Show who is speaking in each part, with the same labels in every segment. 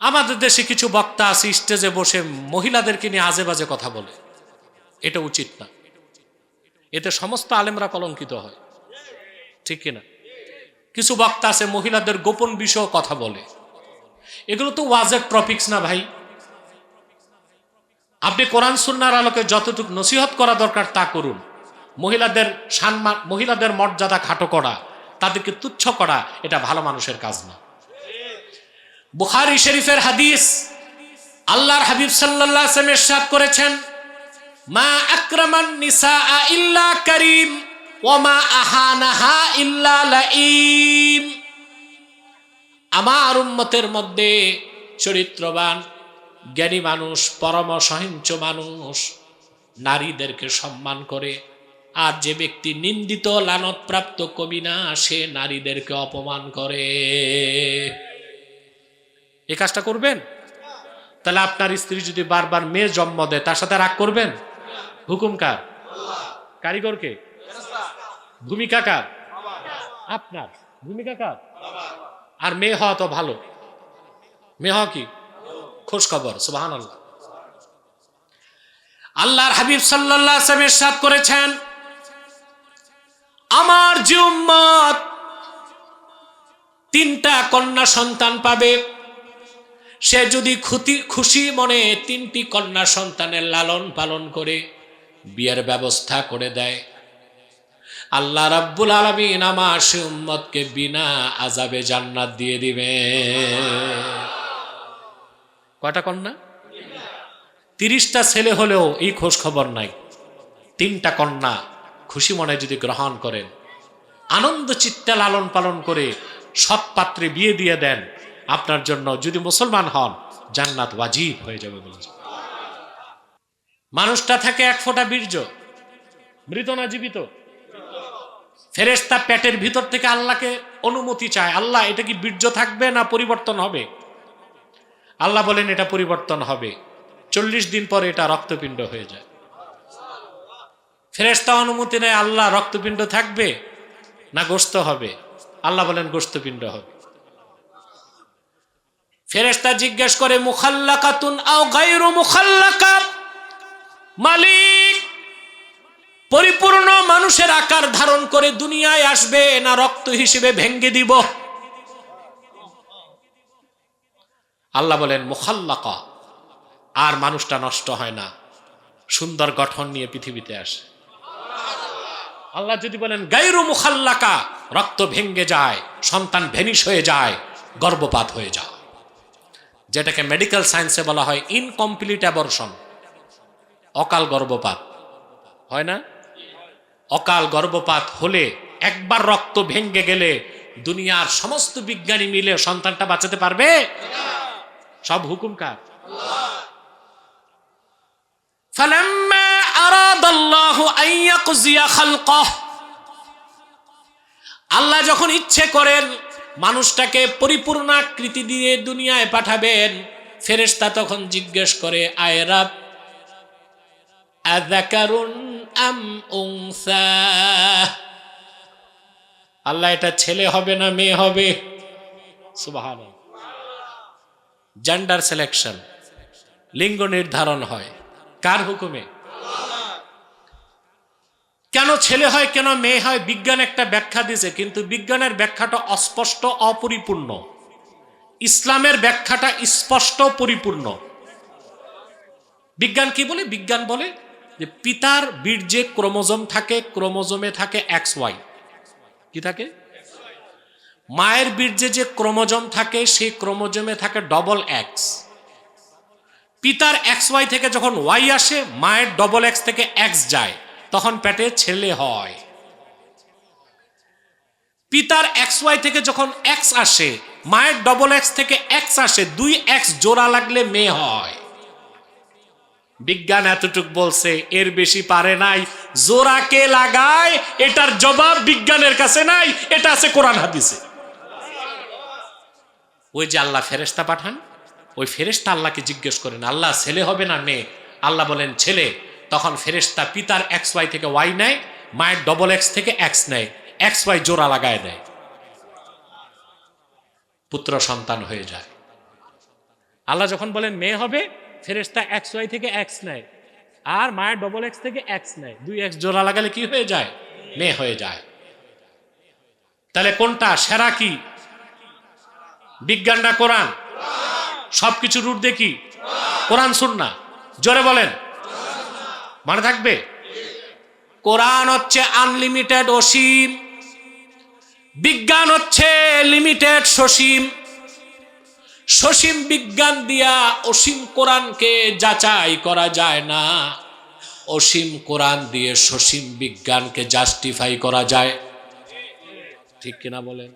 Speaker 1: আমাদের দেশে কিছু বক্তা আছে স্টেজে বসে মহিলাদেরকে নিয়ে আজে বাজে কথা বলে, এটা উচিত না। এতে সমস্ত আলেমরা কলঙ্কিত হয়, ঠিক কিনা? কিছু বক্তা আছে মহিলাদের গোপন বিষয় কথা বলে, এগুলো তো ওয়াজের টপিকস না ভাই। আপনি কোরআন সুন্নাহর আলোকে যতটুকু নসিহত করা দরকার তা করুন। মহিলাদের সম্মান, মহিলাদের মর্যাদা খাটো করা, তাদেরকে তুচ্ছ করা, এটা ভালো মানুষের কাজ না। বুখারী শরীফের হাদিস, আল্লাহর হাবিব সাল্লাল্লাহু আলাইহি ওয়াসাল্লাম ইরশাদ করেছেন, মা আকরামান নিসাআ ইল্লা কারীম ওয়া মা আহানাহা ইল্লা লাঈম। আমার উম্মতের মধ্যে চরিত্রবান জ্ঞানী মানুষ, পরম সহিংস মানুষ নারীদেরকে সম্মান করে, আর যে ব্যক্তি নিন্দিত লানতপ্রাপ্ত কবিনা, সে নারীদেরকে অপমান করে। এই কাজটা করবেন? তাহলে আপনার স্ত্রী যদি বারবার মেয়ে জন্ম দেয়, তার সাথে রাগ করবেন? হুকুম কার? কারিগরকে? ভূমিকা কার? আপনার। ভূমিকা কার? আর মেয়ে হওয়া তো ভালো, মেয়ে হওয়া কি খোঁজ খবর। সুবহানাল্লাহ। আল্লাহর হাবিব সাল্লাল্লাহু আলাইহি ওয়াসাল্লাম ইরশাদ করেছেন, আমার যে উম্মত তিনটা কন্যা সন্তান পাবে, সে যদি খুশি মনে তিনটি কন্যা সন্তানের লালন পালন করে বিয়ের ব্যবস্থা করে দেয়, আল্লাহ রাব্বুল আলামিন আমার সে উম্মতকে বিনা আযাবে জান্নাত দিয়ে দিবে। কয়টা কন্যা? 30টা ছেলে হলেও এই খোঁজ খবর নাই। 3টা কন্যা খুশি মনে যদি গ্রহণ করেন, আনন্দ চিত্তে লালন পালন করে সৎ পাত্রে বিয়ে দিয়ে দেন, আপনার জন্য যদি মুসলমান হন জান্নাত ওয়াজিব হয়ে যাবে বলে। মানুষটা থাকে 1 ফোঁটা বীর্য, মৃত না জীবিত? ফেরেশতা পেটের ভিতর থেকে আল্লাহকে অনুমতি চায়, আল্লাহ এটা কি বীর্য থাকবে না পরিবর্তন হবে? আল্লাহ বলেন এটা পরিবর্তন হবে। 40 দিন পরে এটা রক্তপিণ্ড হয়ে যায়। ফেরেশতা অনুমতি নেয়, আল্লাহ রক্তপিণ্ড থাকবে না গোশত হবে? আল্লাহ বলেন গোশতপিণ্ড হবে। ফেরেশতা জিজ্ঞেস করে, মুখাল্লাকাতুন আও গায়রু মুখাল্লাকা, মালিক পরিপূর্ণ মানুষের আকার ধারণ করে দুনিয়ায় আসবে না রক্ত হিসেবে ভেঙ্গে দিব? আল্লাহ বলেন মুখাল্লাকা, আর মানুষটা নষ্ট হয় না, সুন্দর গঠন নিয়ে পৃথিবীতে আসে। আল্লাহ যদি বলেন গায়রু মুখাল্লাকা, রক্ত ভেঙ্গে যায়, সন্তান ভেনিশ হয়ে যায়, গর্ভপাত হয়ে যায়, যেটাকে মেডিকেল সায়েন্সে বলা হয় ইনকমপ্লিট অ্যাবর্শন, অকাল গর্ভপাত হয় না? অকাল গর্ভপাত হলে, একবার রক্ত ভেঙ্গে গেলে দুনিয়ার সমস্ত বিজ্ঞানী মিলে সন্তানটা বাঁচাতে পারবে? সব হুকুম কার? ফালাম্মা আরাদাল্লাহু আন ইয়াকযিয়া খালকাহ, আল্লাহ যখন ইচ্ছে করেন মানুষটাকে পরিপূর্ণ আকৃতি দিয়ে দুনিয়ায় পাঠাবেন, ফেরেশতা তখন জিজ্ঞেস করে, আয় রাব আযাকারুন আম উনসা, আল্লাহ এটা ছেলে হবে না মেয়ে হবে? সুবহানাল্লাহ। জেন্ডার সিলেকশন, লিঙ্গ নির্ধারণ হয় কার হুকুমে? কেন ছেলে হয় কেন মেয়ে হয় বিজ্ঞান একটা ব্যাখ্যা দিয়েছে, কিন্তু বিজ্ঞানের ব্যাখ্যাটা অস্পষ্ট, অপরিপূর্ণ। ইসলামের ব্যাখ্যাটা স্পষ্ট, পরিপূর্ণ। বিজ্ঞান কি বলে? বিজ্ঞান বলে যে পিতার বীর্যে ক্রোমোজোম থাকে, ক্রোমোজোমে থাকে XY, কি থাকে? মায়ের বীর্যে যে ক্রোমোজোম থাকে সেই ক্রোমোজোমে থাকে XX। পিতার XY থেকে যখন Y আসে, মায়ের XX থেকে X যায়, তখন পেটে ছেলে হয়। পিতার XY থেকে যখন X আসে, মায়ের XX থেকে X আসে, 2X জোড়া লাগলে মেয়ে হয়। বিজ্ঞান এতটুক বলছে, এর বেশি পারে নাই। জোড়া কে লাগায় এটার জবাব বিজ্ঞানের কাছে নাই, এটা আছে কোরআন হাদিসে। ওই যে আল্লাহ ফেরেশতা পাঠান, ওই ফেরেশতা আল্লাহকে জিজ্ঞেস করেন, আল্লাহ ছেলে হবে না মেয়ে? আল্লাহ বলেন ছেলে। তখন ফেরেশতা পিতার XY থেকে Y নেয়, মায়ের XX থেকে X নেয়, XY জোড়া লাগায় দেয়, পুত্র সন্তান হয়ে যায়। আল্লাহ যখন বলেন মেয়ে হবে, ফেরেশতা এক্স ওয়াই থেকে এক্স নেয়, আর মায়ের ডবল এক্স থেকে এক্স নেয়, 2x জোড়া লাগালে কি হয়ে যায়? মেয়ে হয়ে যায়। তাহলে কোনটা সেরা? কি বিজ্ঞানটা কোরআন, সবকিছুর ঊর্ধ্বে কি কোরআন সুন্নাহ? জোরে বলেন, মনে থাকবে। কোরআন হচ্ছে আনলিমিটেড অসীম, বিজ্ঞান হচ্ছে লিমিটেড সসীম। সসীম বিজ্ঞান দিয়া অসীম কোরআনকে যাচাই করা যায় না, অসীম কোরআন দিয়ে সসীম বিজ্ঞানকে জাস্টিফাই করা যায়। ঠিক কিনা বলেন?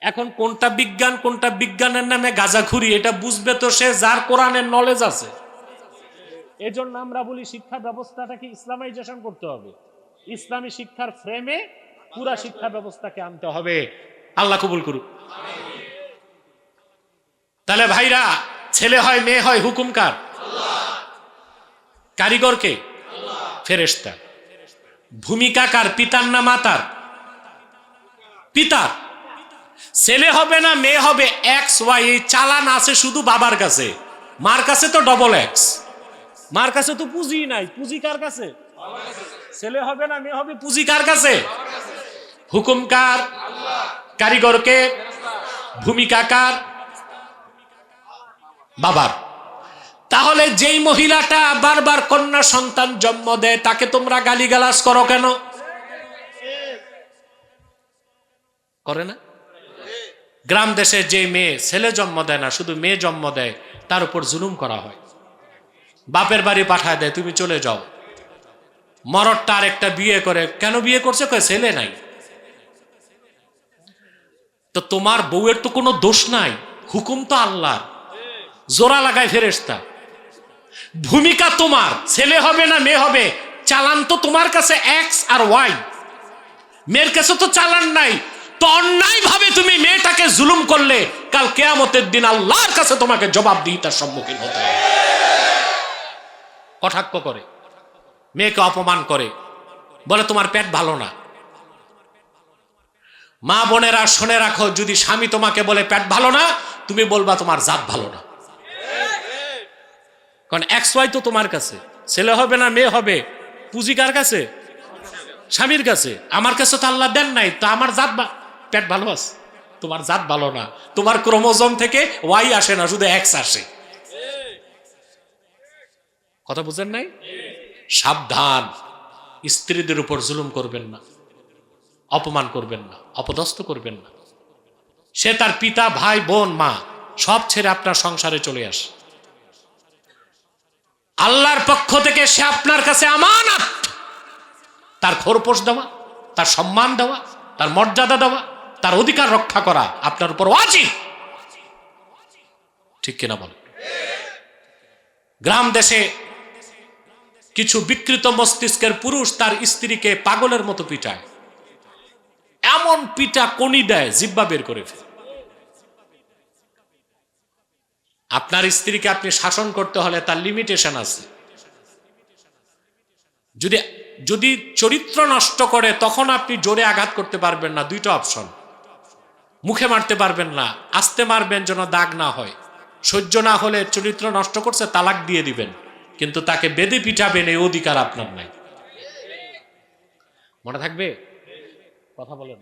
Speaker 1: এখন কোনটা বিজ্ঞান কোনটা বিজ্ঞানের নামে গাঁজাখুরি, এটা বুঝবে তো সে যার কোরআনের নলেজ আছে। এজন্য আমরা বলি শিক্ষা ব্যবস্থাটাকে ইসলামাইজেশন করতে হবে, ইসলামী শিক্ষার ফ্রেমে পুরা শিক্ষা ব্যবস্থাকে আনতে হবে। আল্লাহ কবুল করুক। তাহলে ভাইরা, ছেলে হয় মেয়ে হয়, হুকুম কার? কারিগরকে? ফেরেশতা। ভূমিকা কার? পিতার না মাতার? পিতার। ছেলে হবে না মেয়ে হবে, এক্স ওয়াই, এই চালান আছে শুধু বাবার কাছে, মার কাছে তো ডবল এক্স, মার কাছে তো পুঁজি নাই। পুঁজি কার কাছে? ছেলে হবে না মেয়ে হবে, পুঁজি কার কাছে? হুকুম কার? কারিগরকে। ভূমিকা কার? বাবার। তাহলে যেই মহিলাটা বারবার কন্যা সন্তান জন্ম দেয়, তাকে তোমরা গালিগালাজ করো কেন? করে না? গ্রাম দেশে যে মেয়ে ছেলে জন্ম দেয় না, শুধু মেয়ে জন্ম দেয়, তার উপর জুলুম করা হয়, বাপের বাড়ি পাঠায় দেয়, তুমি চলে যাও। মরদটা আর একটা বিয়ে করে, কেন বিয়ে করছে? কয় ছেলে নাই। তো তোমার বউয়ের তো কোনো দোষ নাই, হুকুম তো আল্লাহ, জোড়া লাগায় ফেরেশতা। ভূমিকা তোমার, ছেলে হবে না মেয়ে হবে, চালান তো তোমার কাছে এক্স আর ওয়াই, মেয়ের কাছে তো চালান নাই। তো অন্যায় ভাবে তুমি মেয়েটাকে জুলুম করলে, কাল কিয়ামতের দিন আল্লাহর কাছে তোমাকে জবাবদিহিতার সম্মুখীন হতে হবে। কটাক্ষ করে, মেয়েকে অপমান করে, বলে তোমার পেট ভালো না। মা বোনেরা শুনে রাখো, যদি স্বামী তোমাকে বলে পেট ভালো না, তুমি বলবা তোমার জাত ভালো না। কারণ এক্স ওয়াই তো তোমার কাছে, ছেলে হবে না মেয়ে হবে, পুঁজি কার কাছে? স্বামীর কাছে। আমার কাছে তো আল্লাহ দেন নাই, তো আমার জাত পেট ভালো আছে, তোমার জাত ভালো না। তোমার ক্রোমোজোম থেকে ওয়াই আসে না, শুধু এক্স আসে। কথা বুঝেন নাই? সাবধান, স্ত্রীদের উপর জুলুম করবেন না, অপমান করবেন না, অপদস্থ করবেন না। সে তার পিতা, ভাই, বোন, মা সব ছেড়ে আপনার সংসারে চলে আসে। আল্লাহর পক্ষ থেকে সে আপনার কাছে আমানত, তার খোরপোশ দেওয়া, তার সম্মান দেওয়া, তার মর্যাদা দেওয়া, তার অধিকার রক্ষা করা আপনার উপর ওয়াজিব। ঠিক কিনা বল? গ্রাম দেশে কিছু বিকৃত মস্তিষ্কের পুরুষ তার স্ত্রীকে পাগলের মতো পিটায়, এমন পিটা কনি দেয় জিহ্বা বের করে ফেলে। আপনার স্ত্রীকে আপনি শাসন করতে হলে তার লিমিটেশন আছে। যদি চরিত্র নষ্ট করে, তখন আপনি জোরে আঘাত করতে পারবেন না, দুইটা অপশন। মুখে মারতে পারবেন না, আস্তে মারবেন যেন দাগ না হয়। সহ্য না হলে চরিত্র নষ্ট করছে, তালাক দিয়ে দিবেন, কিন্তু তাকে বেঁধে পিটাবেন এই অধিকার আপনার নাই। মনে থাকবে? কথা বলেন।